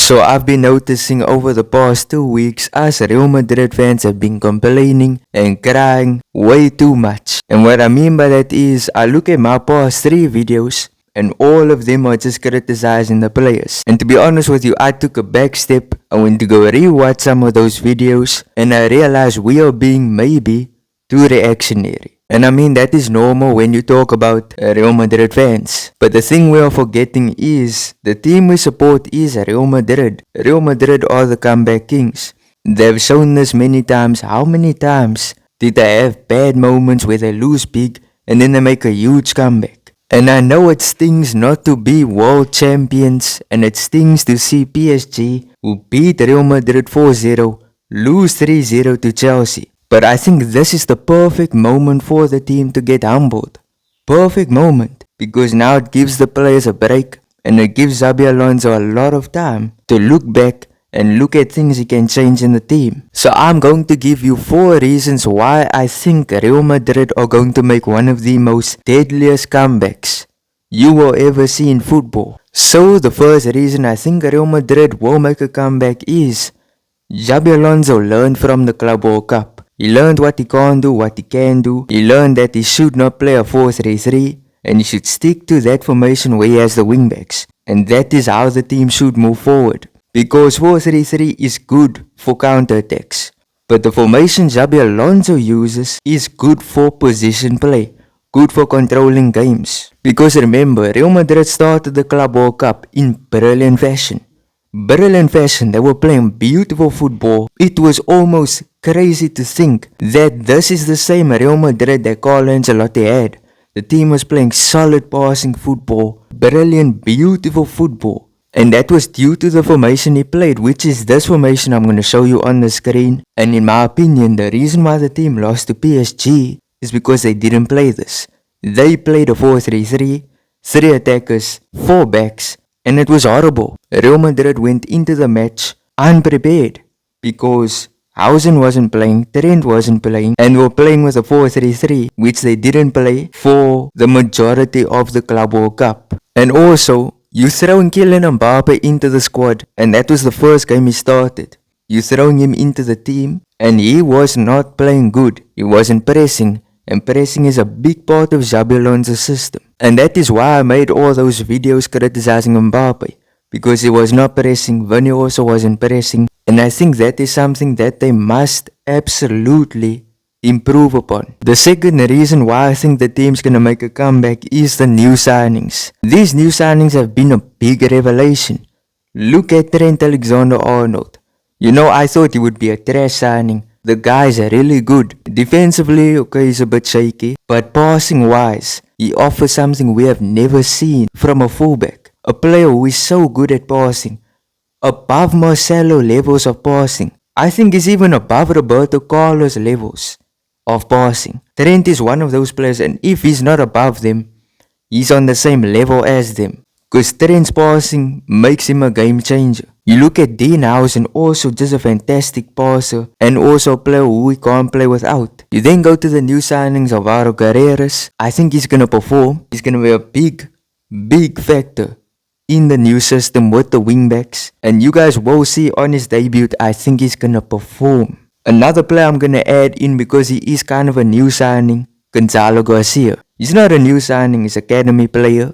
So I've been noticing over the past 2 weeks us Real Madrid fans have been complaining and crying way too much. And what I mean by that is I look at my past 3 videos and all of them are just criticizing the players. And to be honest with you, I took a back step. I went to go rewatch some of those videos and I realized we are being maybe too reactionary. And I mean that is normal when you talk about Real Madrid fans. But the thing we are forgetting is the team we support is Real Madrid. Real Madrid are the comeback kings. They've shown this many times. How many times did they have bad moments where they lose big and then they make a huge comeback? And I know it stings not to be world champions and it stings to see PSG, who beat Real Madrid 4-0, lose 3-0 to Chelsea. But I think this is the perfect moment for the team to get humbled. Perfect moment. Because now it gives the players a break and it gives Xabi Alonso a lot of time to look back and look at things he can change in the team. So I'm going to give you 4 reasons why I think Real Madrid are going to make one of the most deadliest comebacks you will ever see in football. So the first reason I think Real Madrid will make a comeback is Xabi Alonso learned from the Club World Cup. He learned what he can't do, what he can do. He learned that he should not play a 4-3-3 and he should stick to that formation where he has the wingbacks. And that is how the team should move forward. Because 4-3-3 is good for counter-attacks. But the formation Xabi Alonso uses is good for position play. Good for controlling games. Because remember, Real Madrid started the Club World Cup in brilliant fashion. Brilliant fashion. They were playing beautiful football. It was almost crazy to think that this is the same Real Madrid that Carlo Ancelotti had. The team was playing solid passing football, brilliant, beautiful football. And that was due to the formation he played, which is this formation I'm going to show you on the screen. And in my opinion, the reason why the team lost to PSG is because they didn't play this. They played a 4-3-3, 3 attackers, 4 backs, and it was horrible. Real Madrid went into the match unprepared because Hausen wasn't playing, Trent wasn't playing, and were playing with a 4-3-3, which they didn't play for the majority of the Club World Cup. And also, you throwing Kylian Mbappe into the squad, and that was the first game he started. You throwing him into the team, and he was not playing good. He wasn't pressing, and pressing is a big part of Xabi Alonso's system. And that is why I made all those videos criticizing Mbappe. Because he was not pressing, Vinny also wasn't pressing. And I think that is something that they must absolutely improve upon. The second reason why I think the team's gonna make a comeback is the new signings. These new signings have been a big revelation. Look at Trent Alexander-Arnold. You know, I thought he would be a trash signing. The guy's really good. Defensively, okay, he's a bit shaky. But passing wise, he offers something we have never seen from a fullback. A player who is so good at passing. Above Marcelo levels of passing. I think he's even above Roberto Carlos levels of passing. Trent is one of those players, and if he's not above them, he's on the same level as them. Because Trent's passing makes him a game changer. You look at Dean Hausen, also just a fantastic passer and also a player who we can't play without. You then go to the new signings of Alvaro Carreras. I think he's going to perform. He's going to be a big factor in the new system with the wingbacks. And you guys will see on his debut, I think he's going to perform. Another player I'm going to add in because he is kind of a new signing, Gonzalo Garcia. He's not a new signing, he's an academy player.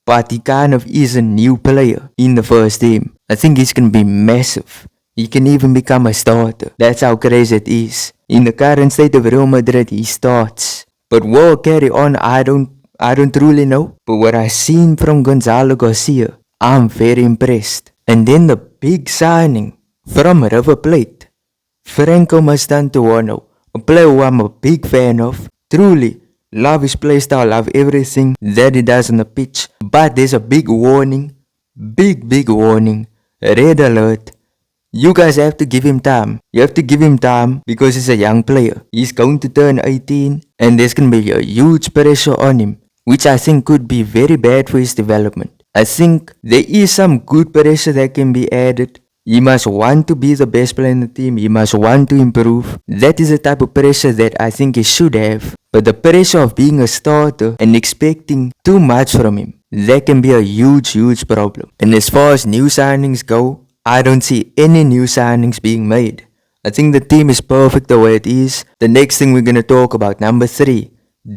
But he kind of is a new player in the first team. I think he's going to be massive. He can even become a starter. That's how crazy it is. In the current state of Real Madrid, he starts. But will carry on, I don't truly know. But what I've seen from Gonzalo Garcia, I'm very impressed. And then the big signing from River Plate, Franco Mastantuono, a player who I'm a big fan of. Truly. Love his playstyle, love everything that he does on the pitch. But there's a big warning. Big warning. Red alert. You guys have to give him time. You have to give him time because he's a young player. He's going to turn 18 and there's going to be a huge pressure on him, which I think could be very bad for his development. I think there is some good pressure that can be added. He must want to be the best player in the team. He must want to improve. That is the type of pressure that I think he should have. But the pressure of being a starter and expecting too much from him, that can be a huge problem. And as far as new signings go, I don't see any new signings being made. I think the team is perfect the way it is. The next thing we're gonna talk about, number 3,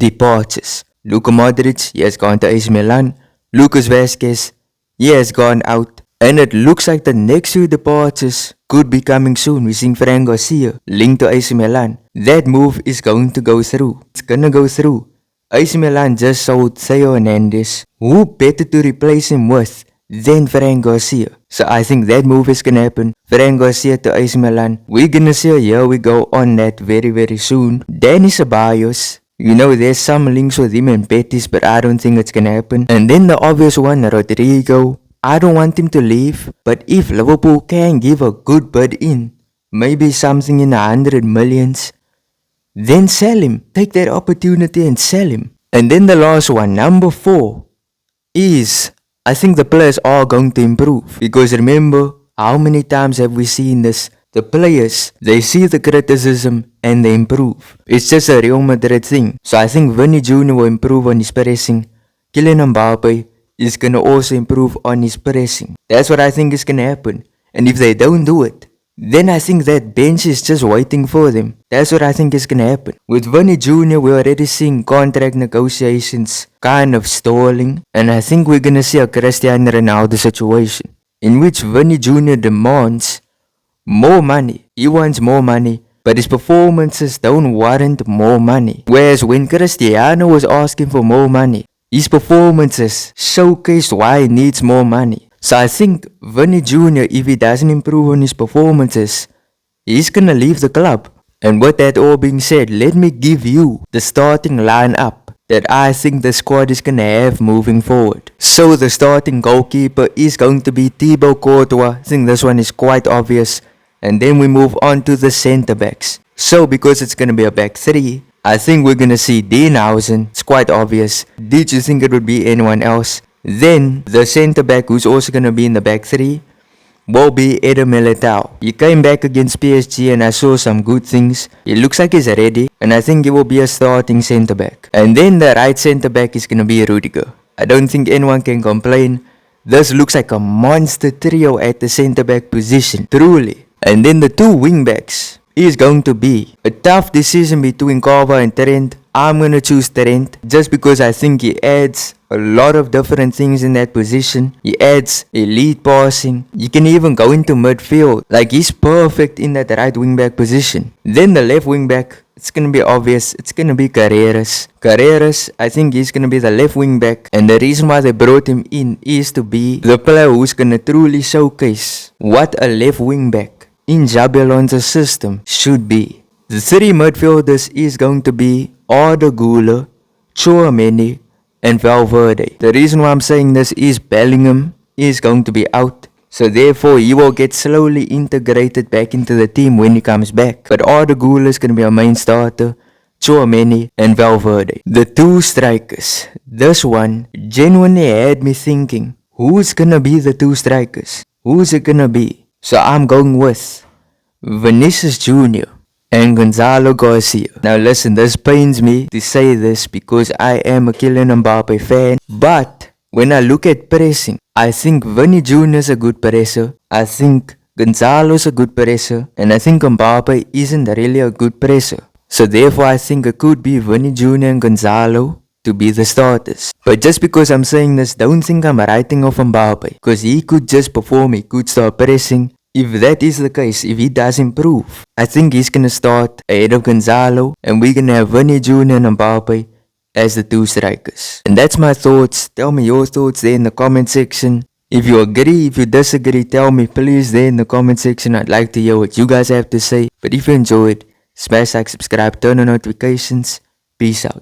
departures. Luka Modric, he has gone to AC Milan. Lucas Vazquez, he has gone out. And it looks like the next 2 departures could be coming soon. We're seeing Fran Garcia linked to AC Milan. That move is going to go through. It's gonna go through. AC Milan just sold Theo Hernandez. Who better to replace him with than Fran Garcia? So I think that move is gonna happen. Fran Garcia to AC Milan. We're gonna see, here we go on that very soon. Danny Ceballos. You know, there's some links with him and Betis, but I don't think it's gonna happen. And then the obvious one, Rodrigo. I don't want him to leave, but if Liverpool can give a good bid in, maybe something in 100 millions, then sell him. Take that opportunity and sell him. And then the last one, number 4, is, I think the players are going to improve. Because remember, how many times have we seen this? The players, they see the criticism and they improve. It's just a Real Madrid thing. So I think Vinny Jr. will improve on his pressing. Kylian Mbappe is gonna also improve on his pressing. That's what I think is gonna happen. And if they don't do it, then I think that bench is just waiting for them. That's what I think is gonna happen. With Vinny Jr., we're already seeing contract negotiations kind of stalling. And I think we're gonna see a Cristiano Ronaldo situation, in which Vinny Jr. demands more money. He wants more money, but his performances don't warrant more money. Whereas when Cristiano was asking for more money, his performances showcased why he needs more money. So I think Vinny Jr., if he doesn't improve on his performances, he's gonna leave the club. And with that all being said, let me give you the starting lineup that I think the squad is gonna have moving forward. So the starting goalkeeper is going to be Thibaut Courtois. I think this one is quite obvious. And then we move on to the centre backs. So because it's gonna be a back 3, I think we're gonna see Dienhausen. It's quite obvious. Did you think it would be anyone else? Then the centre back who's also gonna be in the back 3 will be Eder Militao. He came back against PSG and I saw some good things. It looks like he's ready and I think he will be a starting centre back. And then the right centre back is gonna be Rudiger. I don't think anyone can complain. This looks like a monster trio at the centre back position, truly. And then the 2 wing backs is going to be a tough decision between Kava and Trent. I'm gonna choose Trent just because I think he adds a lot of different things in that position. He adds elite passing. You can even go into midfield. Like, he's perfect in that right wing back position. Then the left wing back, it's gonna be obvious. It's gonna be Carreras. Carreras, I think he's gonna be the left wing back. And the reason why they brought him in is to be the player who's gonna truly showcase what a left wing back in Xabi Alonso's system should be. The 3 midfielders is going to be Arda Güler, Tchouameni, and Valverde. The reason why I'm saying this is Bellingham is going to be out. So therefore he will get slowly integrated back into the team when he comes back. But Arda Güler is going to be our main starter, Tchouameni and Valverde. The 2 strikers. This one genuinely had me thinking, who's going to be the 2 strikers? Who's it going to be? So I'm going with Vinicius Jr. and Gonzalo Garcia. Now listen, this pains me to say this because I am a Kylian Mbappe fan. But when I look at pressing, I think Vinny Jr. is a good presser. I think Gonzalo is a good presser. And I think Mbappe isn't really a good presser. So therefore I think it could be Vinny Jr. and Gonzalo to be the starters. But just because I'm saying this, don't think I'm writing off Mbappe, because he could just perform, he could start pressing. If that is the case, if he does improve, I think he's gonna start ahead of Gonzalo, and we're gonna have Vinny Jr. and Mbappe as the 2 strikers. And that's my thoughts. Tell me your thoughts there in the comment section. If you agree, if you disagree, tell me please there in the comment section. I'd like to hear what you guys have to say. But if you enjoyed, smash like, subscribe, turn on notifications. Peace out.